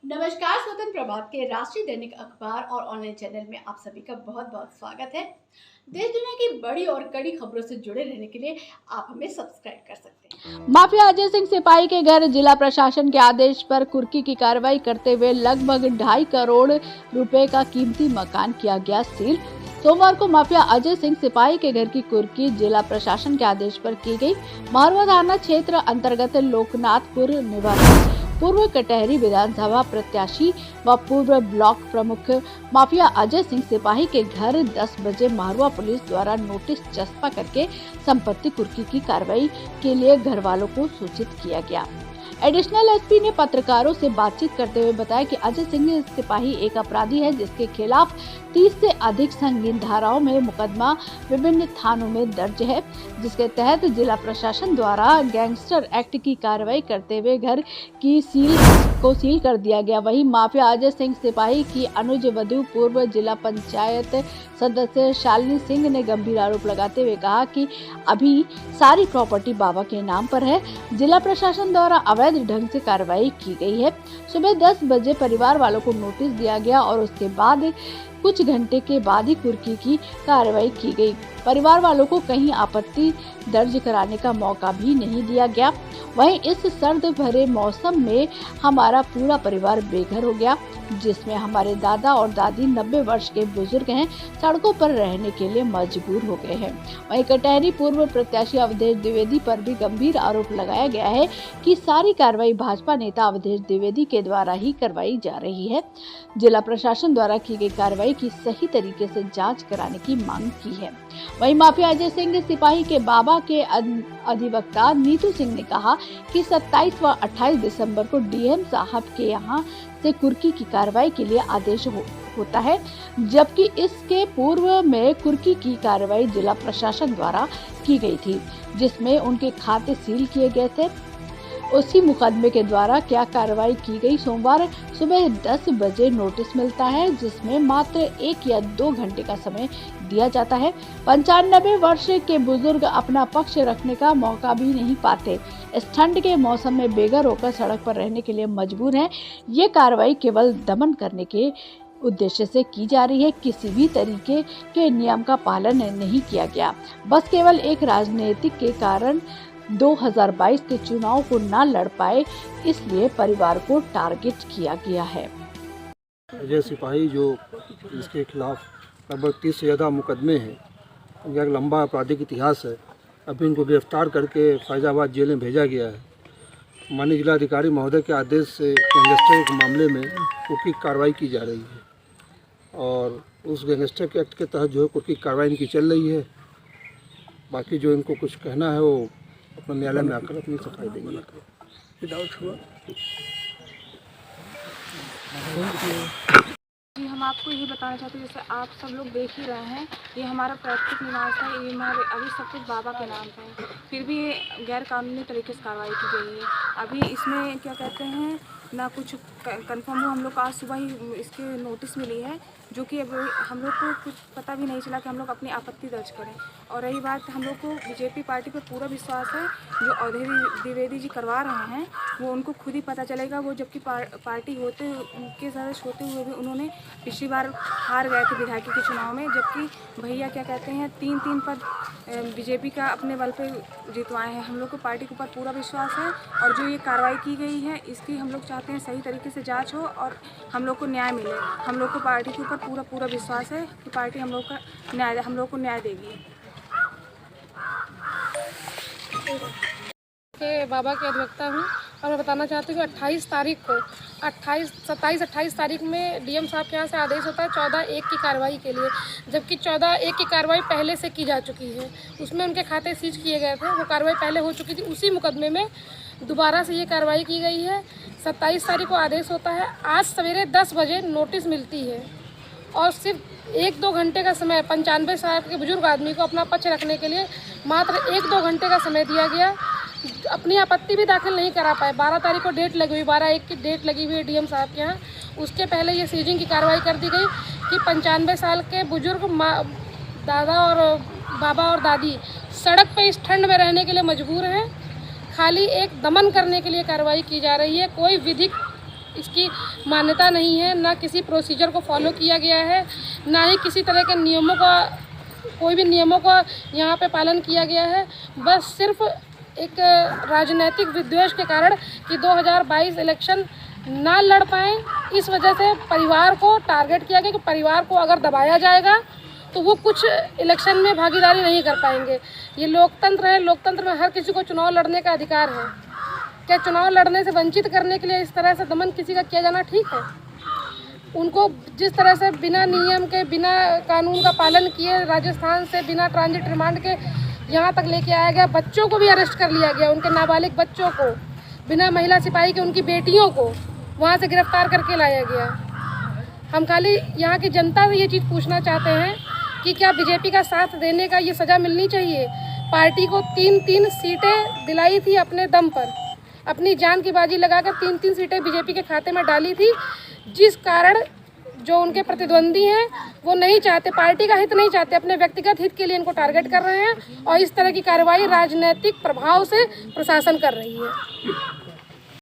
नमस्कार। स्वतंत्र प्रभात के राष्ट्रीय दैनिक अखबार और ऑनलाइन चैनल में आप सभी का बहुत बहुत स्वागत है। देश दुनिया की बड़ी और कड़ी खबरों से जुड़े रहने के लिए आप हमें सब्सक्राइब कर सकते हैं। माफिया अजय सिंह सिपाही के घर जिला प्रशासन के आदेश पर कुर्की की कार्रवाई करते हुए लगभग 2.5 करोड़ रुपए का कीमती मकान किया गया सील। सोमवार को माफिया अजय सिंह सिपाही के घर की कुर्की जिला प्रशासन के आदेश पर की गई। मारवा थाना क्षेत्र अंतर्गत लोकनाथपुर निवासी पूर्व कटहरी विधानसभा प्रत्याशी व पूर्व ब्लॉक प्रमुख माफिया अजय सिंह सिपाही के घर 10 बजे मारवा पुलिस द्वारा नोटिस चस्पा करके संपत्ति कुर्की की कार्रवाई के लिए घर वालों को सूचित किया गया। एडिशनल एसपी ने पत्रकारों से बातचीत करते हुए बताया कि अजय सिंह सिपाही एक अपराधी है जिसके खिलाफ 30 से अधिक संगीन धाराओं में मुकदमा विभिन्न थानों में दर्ज है, जिसके तहत जिला प्रशासन द्वारा गैंगस्टर एक्ट की कार्रवाई करते हुए घर की सील कर दिया गया। वहीं माफिया अजय सिंह सिपाही की अनुज वधु पूर्व जिला पंचायत सदस्य शालिनी सिंह ने गंभीर आरोप लगाते हुए कहा कि अभी सारी प्रॉपर्टी बाबा के नाम पर है। जिला प्रशासन द्वारा अवैध ढंग से कार्रवाई की गई है। सुबह 10 बजे परिवार वालों को नोटिस दिया गया और उसके बाद कुछ घंटे के बाद ही कुर्की की कार्रवाई की गई। परिवार वालों को कहीं आपत्ति दर्ज कराने का मौका भी नहीं दिया गया। वहीं इस सर्द भरे मौसम में हमारा पूरा परिवार बेघर हो गया, जिसमें हमारे दादा और दादी 90 वर्ष के बुजुर्ग हैं, सड़कों पर रहने के लिए मजबूर हो गए हैं। वहीं कटहरी पूर्व प्रत्याशी अवधेश द्विवेदी पर भी गंभीर आरोप लगाया गया है कि सारी कार्रवाई भाजपा नेता अवधेश द्विवेदी के द्वारा ही करवाई जा रही है। जिला प्रशासन द्वारा की गई कार्रवाई की सही तरीके से जाँच कराने की मांग की है। वहीं माफिया अजय सिंह सिपाही के बाबा के अधिवक्ता नीतू सिंह ने कहा कि 27 व 28 दिसंबर को डीएम साहब के यहां से कुर्की की कार्रवाई के लिए आदेश होता है, जबकि इसके पूर्व में कुर्की की कार्रवाई जिला प्रशासन द्वारा की गई थी, जिसमें उनके खाते सील किए गए थे। उसी मुकदमे के द्वारा क्या कार्रवाई की गई। सोमवार सुबह 10 बजे नोटिस मिलता है, जिसमें मात्र 1 या 2 घंटे का समय दिया जाता है। 95 वर्ष के बुजुर्ग अपना पक्ष रखने का मौका भी नहीं पाते। इस ठंड के मौसम में बेघर होकर सड़क पर रहने के लिए मजबूर हैं। ये कार्रवाई केवल दमन करने के उद्देश्य से की जा रही है। किसी भी तरीके के नियम का पालन नहीं किया गया। बस केवल एक राजनीतिक के कारण 2022 के चुनाव को न लड़ पाए, इसलिए परिवार को टारगेट किया गया है। अजय सिपाही जो जिसके खिलाफ लगभग 30 से ज़्यादा मुकदमे हैं, इनका एक लंबा आपराधिक इतिहास है। अभी इनको गिरफ्तार करके फैजाबाद जेल में भेजा गया है। माननीय जिलाधिकारी महोदय के आदेश से गैंगस्टर के मामले में कुर्की की कार्रवाई की जा रही है और उस गैंगस्टर के एक्ट के तहत जो है कुर्की की कार्रवाई इनकी चल रही है। बाकी जो इनको कुछ कहना है वो अपना न्यायालय में आकर अपनी सफाई देंगे। जी, हम आपको ये बताना चाहते हैं, जैसे आप सब लोग देख ही रहे हैं, ये हमारा पैतृक निवास है। ये हमारे अभी सब कुछ बाबा के नाम पे है, फिर भी ये गैर कानूनी तरीके से कार्रवाई की गई है। अभी इसमें क्या कहते हैं ना कुछ कंफर्म हो, हम लोग को आज सुबह ही इसकी नोटिस मिली है, जो कि अब हम लोग को कुछ पता भी नहीं चला कि हम लोग अपनी आपत्ति दर्ज करें। और रही बात, हम लोग को बीजेपी पार्टी पर पूरा विश्वास है। जो अवधेश द्विवेदी जी करवा रहे हैं वो उनको खुद ही पता चलेगा। वो जबकि पार्टी होते उनके सदस्य होते हुए भी उन्होंने पिछली बार हार गए थे विधायकी के चुनाव में, जबकि भैया क्या कहते हैं 3 पद बीजेपी का अपने बल पे जितवाए हैं। हम लोग को पार्टी के ऊपर पूरा विश्वास है और जो ये कार्रवाई की गई है इसकी हम लोग चाहते हैं सही तरीके से जांच हो और हम लोग को न्याय मिले। हम लोग को पार्टी के ऊपर पूरा विश्वास है कि पार्टी हम लोग को न्याय देगी। के बाबा के अधिवक्ता हूँ और मैं बताना चाहती हूँ कि 28 तारीख को 27-28 तारीख में डीएम साहब के यहाँ से आदेश होता है 14/1 की कार्रवाई के लिए, जबकि 14/1 की कार्रवाई पहले से की जा चुकी है। उसमें उनके खाते सीज किए गए थे, वो कार्रवाई पहले हो चुकी थी। उसी मुकदमे में दोबारा से ये कार्रवाई की गई है। 27 तारीख को आदेश होता है। आज सवेरे 10 बजे नोटिस मिलती है और सिर्फ 1-2 घंटे का समय 95 साल के बुजुर्ग आदमी को अपना पक्ष रखने के लिए मात्र 1-2 घंटे का समय दिया गया। अपनी आपत्ति भी दाखिल नहीं करा पाए। 12 तारीख को डेट लगी हुई, 12/1 की डेट लगी हुई है डीएम साहब के यहाँ। उसके पहले ये सीजिंग की कार्रवाई कर दी गई कि 95 साल के बुजुर्ग दादा और बाबा और दादी सड़क पे इस ठंड में रहने के लिए मजबूर हैं। खाली एक दमन करने के लिए कार्रवाई की जा रही है। कोई विधिक इसकी मान्यता नहीं है, ना किसी प्रोसीजर को फॉलो किया गया है, ना ही किसी तरह के नियमों का कोई भी नियमों का यहाँ पे पालन किया गया है। बस सिर्फ एक राजनीतिक विद्वेष के कारण कि 2022 इलेक्शन ना लड़ पाएँ, इस वजह से परिवार को टारगेट किया गया कि परिवार को अगर दबाया जाएगा तो वो कुछ इलेक्शन में भागीदारी नहीं कर पाएंगे। ये लोकतंत्र है, लोकतंत्र में हर किसी को चुनाव लड़ने का अधिकार है। क्या चुनाव लड़ने से वंचित करने के लिए इस तरह से दमन किसी का किया जाना ठीक है? उनको जिस तरह से बिना नियम के, बिना कानून का पालन किए राजस्थान से बिना ट्रांजिट रिमांड के यहाँ तक लेके आया गया, बच्चों को भी अरेस्ट कर लिया गया, उनके नाबालिग बच्चों को, बिना महिला सिपाही के उनकी बेटियों को वहाँ से गिरफ्तार करके लाया गया। हम खाली यहाँ की जनता से ये चीज़ पूछना चाहते हैं कि क्या बीजेपी का साथ देने का ये सज़ा मिलनी चाहिए? पार्टी को 3-3 सीटें दिलाई थी अपने दम पर, अपनी जान की बाजी लगाकर 3-3 सीटें बीजेपी के खाते में डाली थी, जिस कारण जो उनके प्रतिद्वंदी हैं वो नहीं चाहते, पार्टी का हित नहीं चाहते, अपने व्यक्तिगत हित के लिए इनको टारगेट कर रहे हैं और इस तरह की कार्रवाई राजनीतिक प्रभाव से प्रशासन कर रही है।